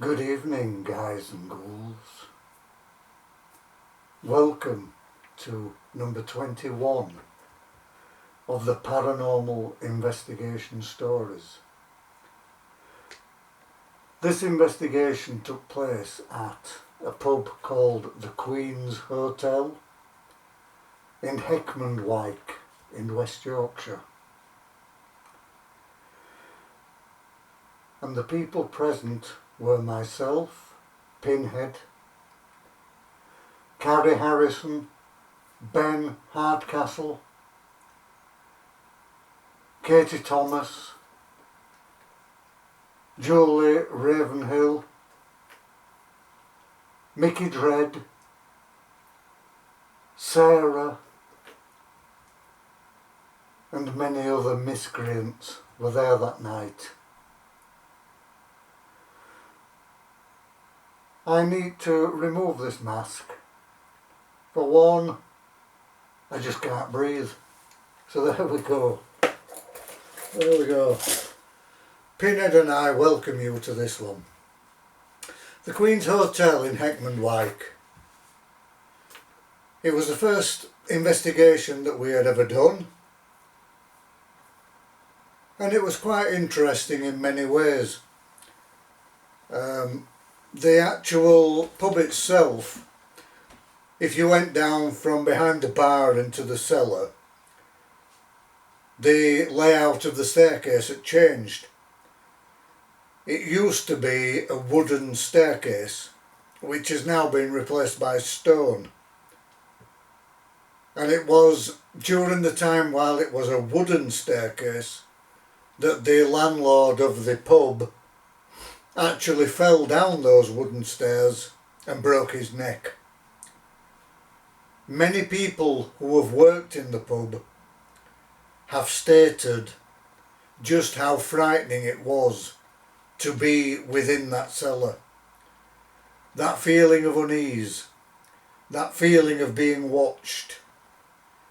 Good evening, guys and ghouls. Welcome to number 21 of the Paranormal Investigation Stories. This investigation took place at a pub called the Queen's Hotel in Heckmondwike in West Yorkshire. And the people present were myself, Pinhead, Carrie Harrison, Ben Hardcastle, Katie Thomas, Julie Ravenhill, Micky Dredd, Sarah, and many other miscreants were there that night. I need to remove this mask. For one, I just can't breathe. So there we go. There we go. Pinhead and I welcome you to this one. The Queen's Hotel in Heckmondwike. It was the first investigation that we had ever done. And it was quite interesting in many ways. The actual pub itself, if you went down from behind the bar into the cellar, the layout of the staircase had changed. It used to be a wooden staircase, which has now been replaced by stone. And it was during the time while it was a wooden staircase that the landlord of the pub actually fell down those wooden stairs and broke his neck. Many people who have worked in the pub have stated just how frightening it was to be within that cellar. That feeling of unease, that feeling of being watched,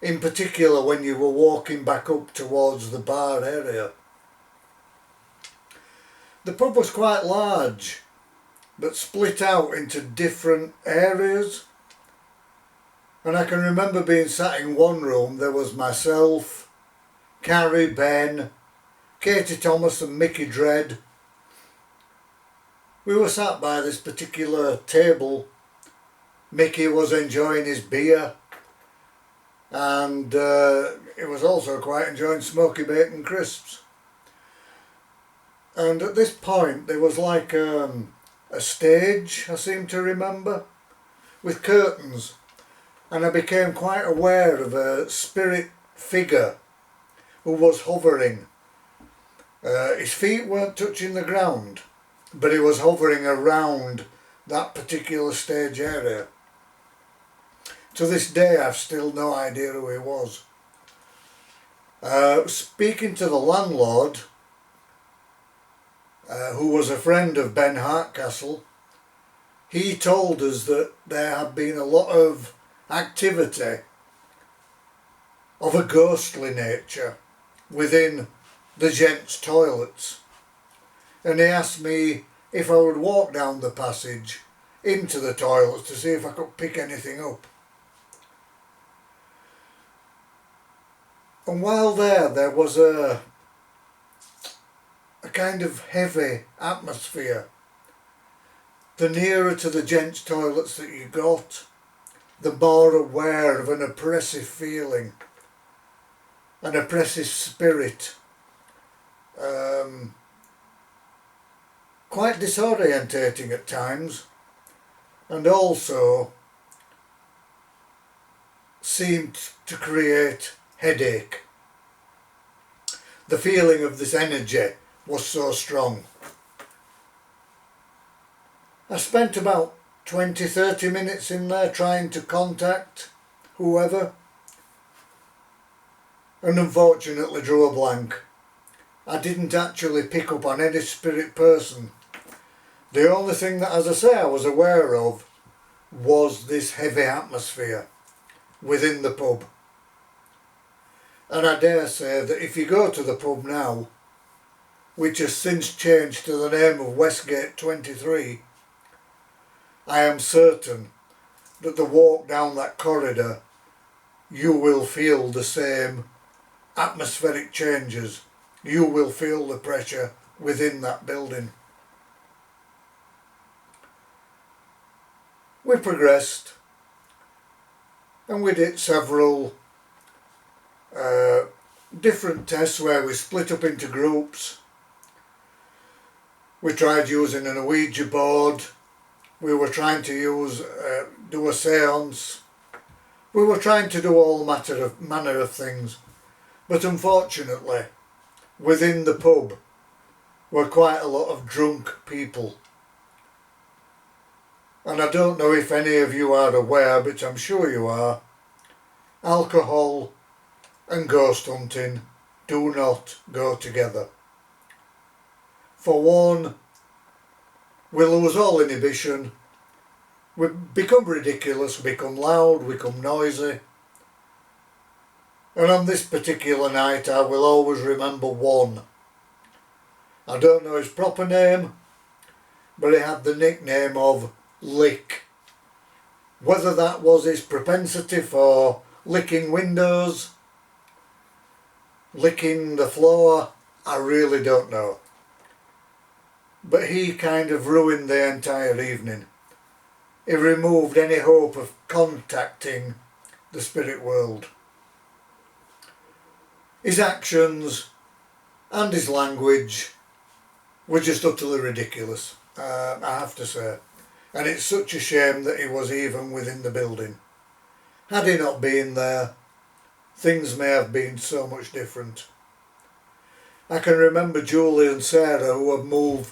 in particular when you were walking back up towards the bar area. The pub was quite large, but split out into different areas. And I can remember being sat in one room. There was myself, Carrie Ben, Katie Thomas and Micky Dredd. We were sat by this particular table. Micky was enjoying his beer, and he was also quite enjoying smoky bacon crisps. And at this point there was like a stage, I seem to remember, with curtains, and I became quite aware of a spirit figure who was hovering. His feet weren't touching the ground, but he was hovering around that particular stage area. To this day I've still no idea who he was. Speaking to the landlord, who was a friend of Ben Hardcastle, he told us that there had been a lot of activity of a ghostly nature within the gents' toilets. And he asked me if I would walk down the passage into the toilets to see if I could pick anything up. And while there was a kind of heavy atmosphere. The nearer to the gents' toilets that you got, the more aware of an oppressive feeling, an oppressive spirit, quite disorientating at times, and also seemed to create headache. The feeling of this energy was so strong. I spent about 20-30 minutes in there trying to contact whoever, and unfortunately drew a blank. I didn't actually pick up on any spirit person. The only thing that, as I say, I was aware of was this heavy atmosphere within the pub. And I dare say that if you go to the pub now, which has since changed to the name of Westgate 23, I am certain that the walk down that corridor, you will feel the same atmospheric changes. You will feel the pressure within that building. We progressed and we did several different tests where we split up into groups. We tried using an Ouija board. We were trying to do a séance. We were trying to do all manner of things. But unfortunately, within the pub were quite a lot of drunk people. And I don't know if any of you are aware, but I'm sure you are, alcohol and ghost hunting do not go together. For one, we lose all inhibition, we become ridiculous, we become loud, we become noisy. And on this particular night I will always remember one. I don't know his proper name, but he had the nickname of Lick. Whether that was his propensity for licking windows, licking the floor, I really don't know. But he kind of ruined the entire evening. He removed any hope of contacting the spirit world. His actions and his language were just utterly ridiculous, I have to say. And it's such a shame that he was even within the building. Had he not been there, things may have been so much different. I can remember Julie and Sarah, who had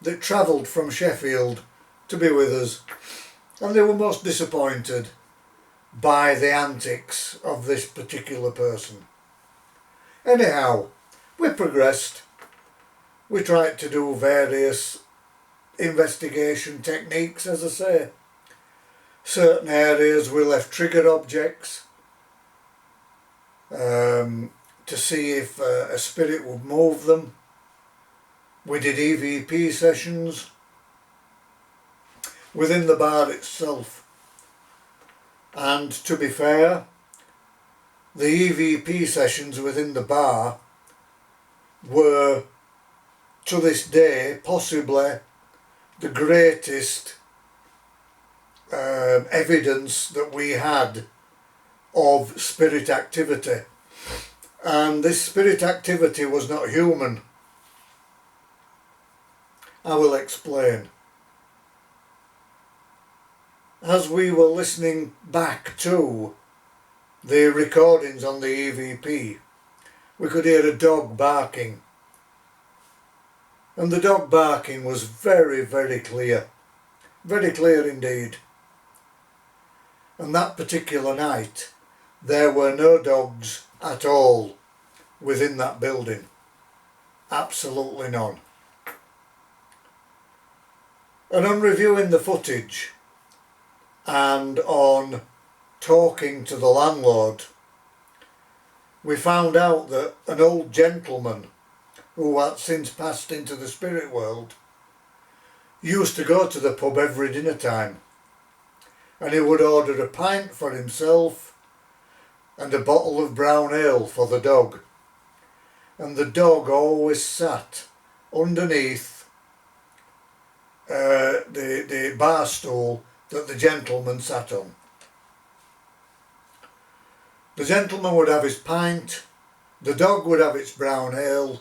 that travelled from Sheffield to be with us, and they were most disappointed by the antics of this particular person. Anyhow, we progressed. We tried to do various investigation techniques, as I say. Certain areas we left trigger objects to see if a spirit would move them. We did EVP sessions within the bar itself. And to be fair, the EVP sessions within the bar were, to this day, possibly the greatest evidence that we had of spirit activity. And this spirit activity was not human. I will explain. As we were listening back to the recordings on the EVP, we could hear a dog barking. And the dog barking was very, very clear. Very clear indeed. And that particular night, there were no dogs at all within that building. Absolutely none. And on reviewing the footage and on talking to the landlord, we found out that an old gentleman who had since passed into the spirit world used to go to the pub every dinner time, and he would order a pint for himself and a bottle of brown ale for the dog, and the dog always sat underneath the bar stool that the gentleman sat on. The gentleman would have his pint, the dog would have its brown ale,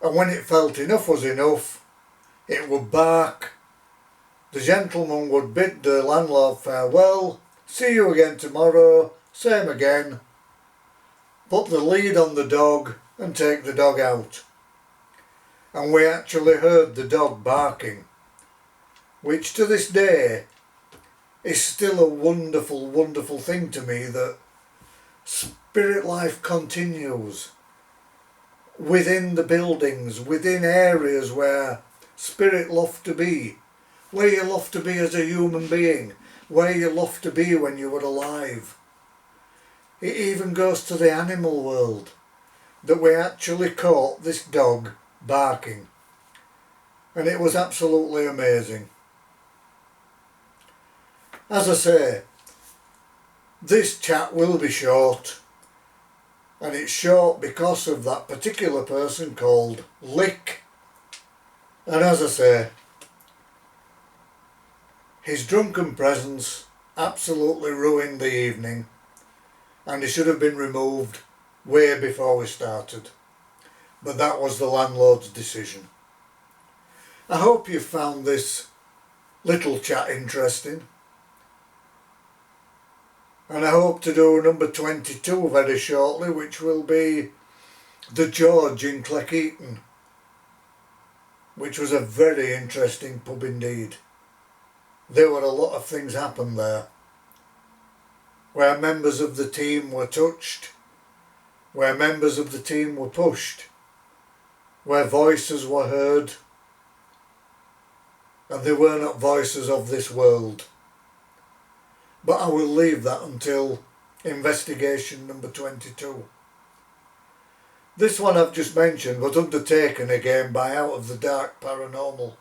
and when it felt enough was enough, it would bark. The gentleman would bid the landlord farewell, see you again tomorrow, same again, put the lead on the dog and take the dog out. And we actually heard the dog barking, which to this day is still a wonderful, wonderful thing to me, that spirit life continues within the buildings, within areas where spirit love to be, where you love to be as a human being, where you love to be when you were alive. It even goes to the animal world. that we actually caught this dog barking, and it was absolutely amazing. As I say, this chat will be short, and it's short because of that particular person called Lick. And as I say, his drunken presence absolutely ruined the evening, and he should have been removed way before we started. But that was the landlord's decision. I hope you found this little chat interesting, and I hope to do number 22 very shortly, which will be the George in Cleckheaton, which was a very interesting pub indeed. There were a lot of things happened there, where members of the team were touched, where members of the team were pushed, where voices were heard, and they were not voices of this world. But I will leave that until investigation number 22. This one I've just mentioned was undertaken again by Out of the Dark Paranormal.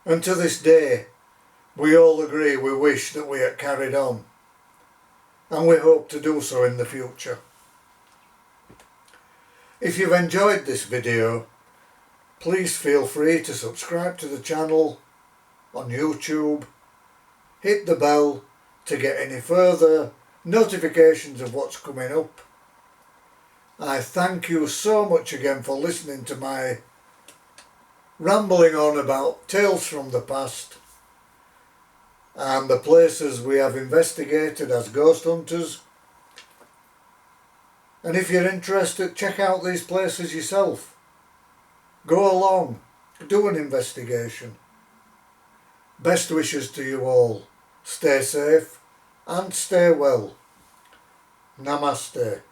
And to this day, we all agree we wish that we had carried on, and we hope to do so in the future. If you've enjoyed this video, please feel free to subscribe to the channel on YouTube, hit the bell to get any further notifications of what's coming up. I thank you so much again for listening to my rambling on about tales from the past and the places we have investigated as ghost hunters. And if you're interested, check out these places yourself. Go along, do an investigation. Best wishes to you all. Stay safe and stay well. Namaste.